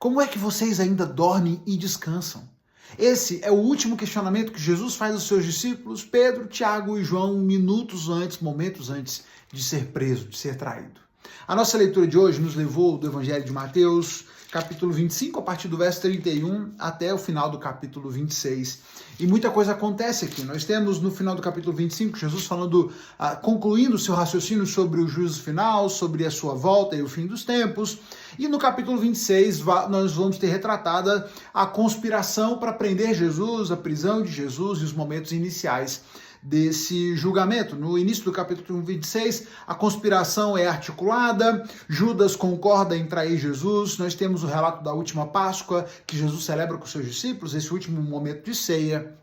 Como é que vocês ainda dormem e descansam? Esse é o último questionamento que Jesus faz aos seus discípulos, Pedro, Tiago e João, momentos antes de ser preso, de ser traído. A nossa leitura de hoje nos levou do Evangelho de Mateus, capítulo 25, a partir do verso 31 até o final do capítulo 26. E muita coisa acontece aqui. Nós temos no final do capítulo 25, Jesus falando, concluindo o seu raciocínio sobre o juízo final, sobre a sua volta e o fim dos tempos. E no capítulo 26, nós vamos ter retratada a conspiração para prender Jesus, a prisão de Jesus e os momentos iniciais desse julgamento. No início do capítulo 26, a conspiração é articulada, Judas concorda em trair Jesus, nós temos o relato da última Páscoa, que Jesus celebra com seus discípulos, esse último momento de ceia.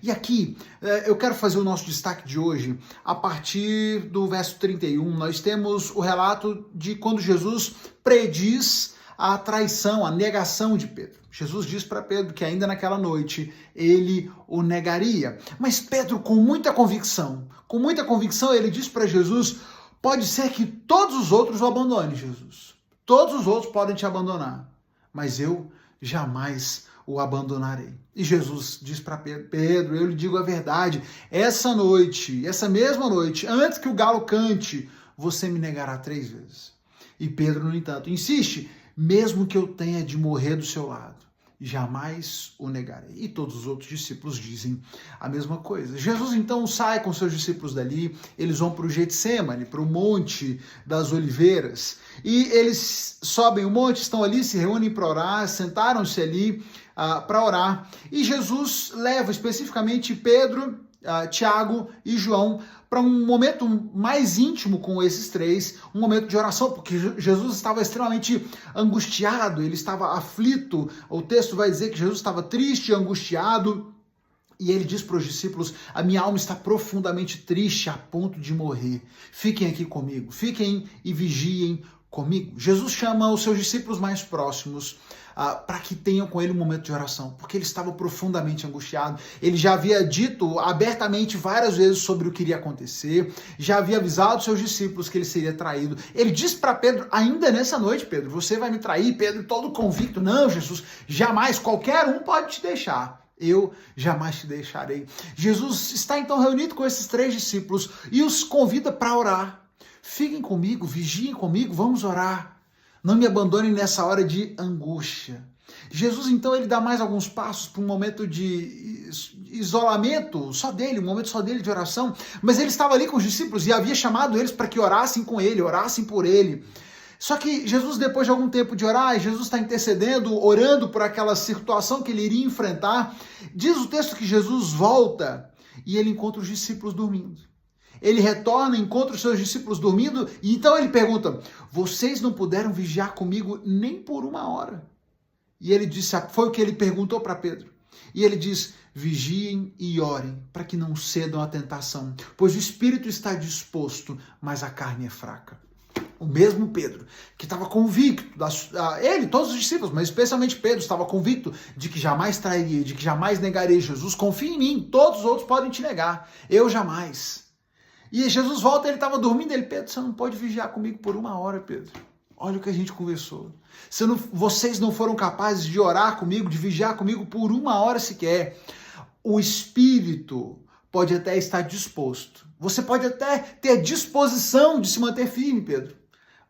E aqui, eu quero fazer o nosso destaque de hoje, a partir do verso 31, nós temos o relato de quando Jesus prediz a traição, a negação de Pedro. Jesus diz para Pedro que ainda naquela noite ele o negaria. Mas Pedro, com muita convicção, ele diz para Jesus, pode ser que todos os outros o abandonem, Jesus. Todos os outros podem te abandonar, mas eu jamais o abandonarei. E Jesus diz para Pedro, eu lhe digo a verdade, essa mesma noite, antes que o galo cante, você me negará 3 vezes. E Pedro, no entanto, insiste, mesmo que eu tenha de morrer do seu lado, jamais o negarei. E todos os outros discípulos dizem a mesma coisa. Jesus então sai com seus discípulos dali, eles vão para o Getsêmani, para o Monte das Oliveiras, e eles sobem o monte, estão ali, se reúnem para orar, sentaram-se ali para orar, e Jesus leva especificamente Pedro, Tiago e João para um momento mais íntimo com esses 3, um momento de oração, porque Jesus estava extremamente angustiado, ele estava aflito, o texto vai dizer que Jesus estava triste, angustiado, e ele diz para os discípulos, a minha alma está profundamente triste a ponto de morrer, fiquem aqui comigo, fiquem e vigiem comigo. Jesus chama os seus discípulos mais próximos para que tenham com ele um momento de oração, porque ele estava profundamente angustiado, ele já havia dito abertamente várias vezes sobre o que iria acontecer, já havia avisado seus discípulos que ele seria traído, ele disse para Pedro, ainda nessa noite, Pedro, você vai me trair, Pedro todo convicto, não Jesus, jamais, qualquer um pode te deixar, eu jamais te deixarei. Jesus está então reunido com esses 3 discípulos e os convida para orar, fiquem comigo, vigiem comigo, vamos orar. Não me abandonem nessa hora de angústia. Jesus, então, ele dá mais alguns passos para um momento de isolamento, só dele, um momento só dele de oração, mas ele estava ali com os discípulos e havia chamado eles para que orassem com ele, orassem por ele. Só que Jesus, depois de algum tempo de orar, Jesus está intercedendo, orando por aquela situação que ele iria enfrentar, diz o texto que Jesus volta e ele encontra os discípulos dormindo. Ele retorna, encontra os seus discípulos dormindo, e então ele pergunta, vocês não puderam vigiar comigo nem por 1 hora? E ele disse, foi o que ele perguntou para Pedro. E ele diz, vigiem e orem, para que não cedam à tentação, pois o espírito está disposto, mas a carne é fraca. O mesmo Pedro, que estava convicto, ele, todos os discípulos, mas especialmente Pedro, estava convicto de que jamais trairia, de que jamais negaria Jesus, confia em mim, todos os outros podem te negar, eu jamais. E Jesus volta, ele estava dormindo, ele, Pedro, você não pode vigiar comigo por 1 hora, Pedro. Olha o que a gente conversou. Vocês não foram capazes de orar comigo, de vigiar comigo por 1 hora sequer. O espírito pode até estar disposto. Você pode até ter disposição de se manter firme, Pedro.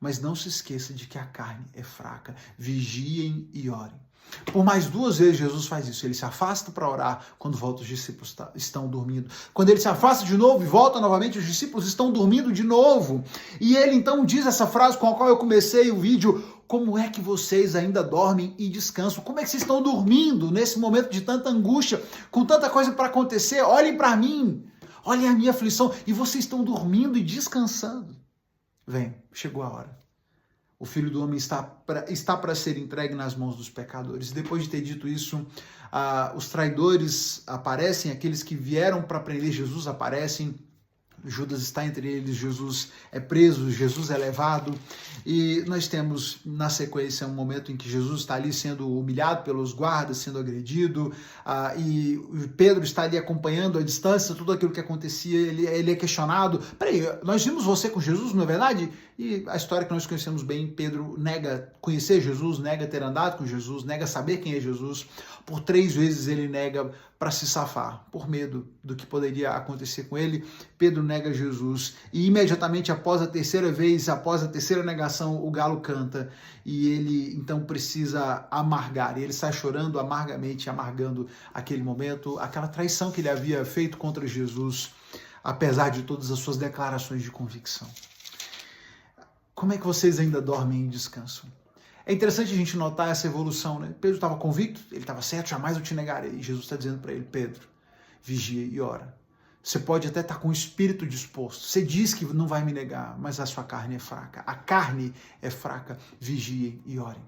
Mas não se esqueça de que a carne é fraca. Vigiem e orem. Por mais 2 vezes Jesus faz isso, ele se afasta para orar quando volta os discípulos estão dormindo. Quando ele se afasta de novo e volta novamente, os discípulos estão dormindo de novo. E ele então diz essa frase com a qual eu comecei o vídeo, como é que vocês ainda dormem e descansam? Como é que vocês estão dormindo nesse momento de tanta angústia, com tanta coisa para acontecer? Olhem para mim, olhem a minha aflição e vocês estão dormindo e descansando. Vem, chegou a hora. O Filho do Homem está para ser entregue nas mãos dos pecadores. Depois de ter dito isso, os traidores aparecem, aqueles que vieram para prender Jesus aparecem. Judas está entre eles, Jesus é preso, Jesus é levado, e nós temos na sequência um momento em que Jesus está ali sendo humilhado pelos guardas, sendo agredido, e Pedro está ali acompanhando à distância tudo aquilo que acontecia, ele é questionado, peraí, nós vimos você com Jesus, não é verdade? E a história que nós conhecemos bem, Pedro nega conhecer Jesus, nega ter andado com Jesus, nega saber quem é Jesus. Por 3 vezes ele nega para se safar, por medo do que poderia acontecer com ele. Pedro nega Jesus e imediatamente após a terceira vez, após a terceira negação, o galo canta e ele então precisa amargar. E ele sai chorando amargamente, amargando aquele momento, aquela traição que ele havia feito contra Jesus, apesar de todas as suas declarações de convicção. Como é que vocês ainda dormem e descansam? É interessante a gente notar essa evolução, né? Pedro estava convicto, ele estava certo, jamais eu te negarei. E Jesus está dizendo para ele, Pedro, vigia e ora. Você pode até estar com o espírito disposto. Você diz que não vai me negar, mas a sua carne é fraca. A carne é fraca. Vigiem e orem.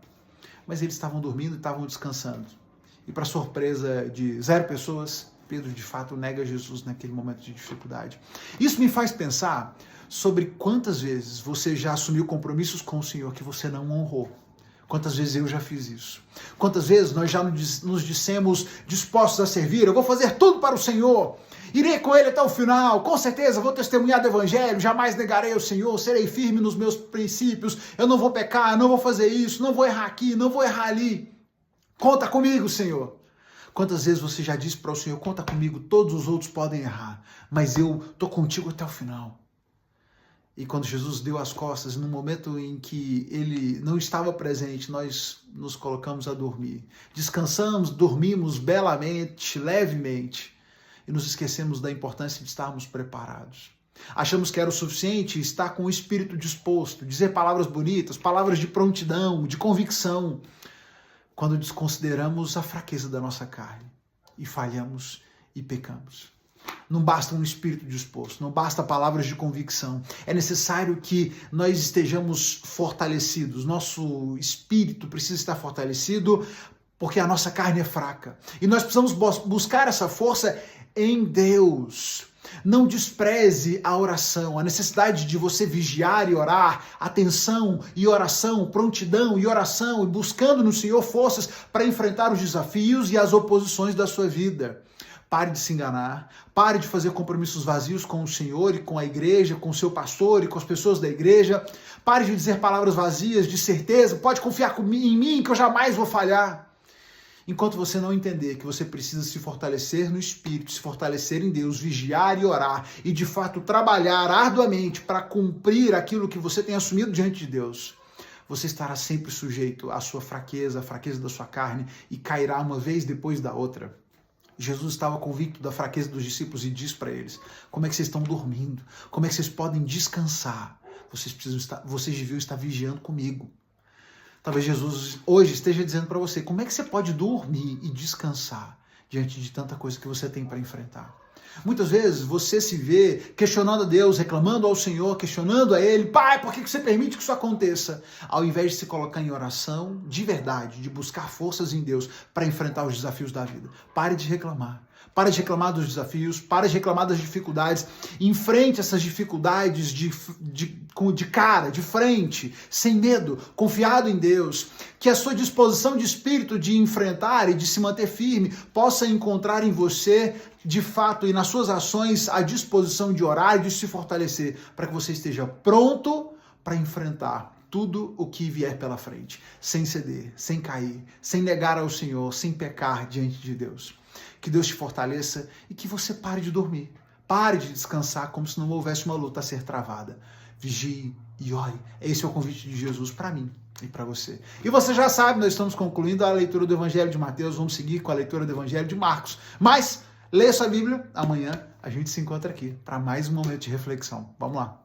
Mas eles estavam dormindo e estavam descansando. E para surpresa de 0 pessoas, Pedro de fato nega Jesus naquele momento de dificuldade. Isso me faz pensar sobre quantas vezes você já assumiu compromissos com o Senhor que você não honrou. Quantas vezes eu já fiz isso? Quantas vezes nós já nos dissemos dispostos a servir? Eu vou fazer tudo para o Senhor. Irei com Ele até o final. Com certeza vou testemunhar do Evangelho. Jamais negarei o Senhor. Serei firme nos meus princípios. Eu não vou pecar, não vou fazer isso. Não vou errar aqui, não vou errar ali. Conta comigo, Senhor. Quantas vezes você já disse para o Senhor, conta comigo, todos os outros podem errar, mas eu estou contigo até o final. E quando Jesus deu as costas, no momento em que ele não estava presente, nós nos colocamos a dormir. Descansamos, dormimos belamente, levemente, e nos esquecemos da importância de estarmos preparados. Achamos que era o suficiente estar com o espírito disposto, dizer palavras bonitas, palavras de prontidão, de convicção, quando desconsideramos a fraqueza da nossa carne e falhamos e pecamos. Não basta um espírito disposto, não basta palavras de convicção. É necessário que nós estejamos fortalecidos. Nosso espírito precisa estar fortalecido porque a nossa carne é fraca. E nós precisamos buscar essa força em Deus. Não despreze a oração, a necessidade de você vigiar e orar, atenção e oração, prontidão e oração, e buscando no Senhor forças para enfrentar os desafios e as oposições da sua vida. Pare de se enganar, pare de fazer compromissos vazios com o Senhor e com a igreja, com o seu pastor e com as pessoas da igreja. Pare de dizer palavras vazias de certeza, pode confiar em mim que eu jamais vou falhar. Enquanto você não entender que você precisa se fortalecer no Espírito, se fortalecer em Deus, vigiar e orar e de fato trabalhar arduamente para cumprir aquilo que você tem assumido diante de Deus, você estará sempre sujeito à sua fraqueza, à fraqueza da sua carne e cairá uma vez depois da outra. Jesus estava convicto da fraqueza dos discípulos e diz para eles, como é que vocês estão dormindo? Como é que vocês podem descansar? Vocês deviam estar vigiando comigo. Talvez Jesus hoje esteja dizendo para você, como é que você pode dormir e descansar diante de tanta coisa que você tem para enfrentar? Muitas vezes você se vê questionando a Deus, reclamando ao Senhor, questionando a Ele, Pai, por que você permite que isso aconteça? Ao invés de se colocar em oração de verdade, de buscar forças em Deus para enfrentar os desafios da vida. Pare de reclamar. Pare de reclamar dos desafios, pare de reclamar das dificuldades, enfrente essas dificuldades de cara, de frente, sem medo, confiado em Deus, que a sua disposição de espírito de enfrentar e de se manter firme possa encontrar em você, de fato, e nas suas ações, a disposição de orar e de se fortalecer, para que você esteja pronto para enfrentar tudo o que vier pela frente, sem ceder, sem cair, sem negar ao Senhor, sem pecar diante de Deus. Que Deus te fortaleça e que você pare de dormir. Pare de descansar como se não houvesse uma luta a ser travada. Vigie e ore. Esse é o convite de Jesus para mim e para você. E você já sabe, nós estamos concluindo a leitura do Evangelho de Mateus. Vamos seguir com a leitura do Evangelho de Marcos. Mas, leia sua Bíblia. Amanhã a gente se encontra aqui para mais um momento de reflexão. Vamos lá.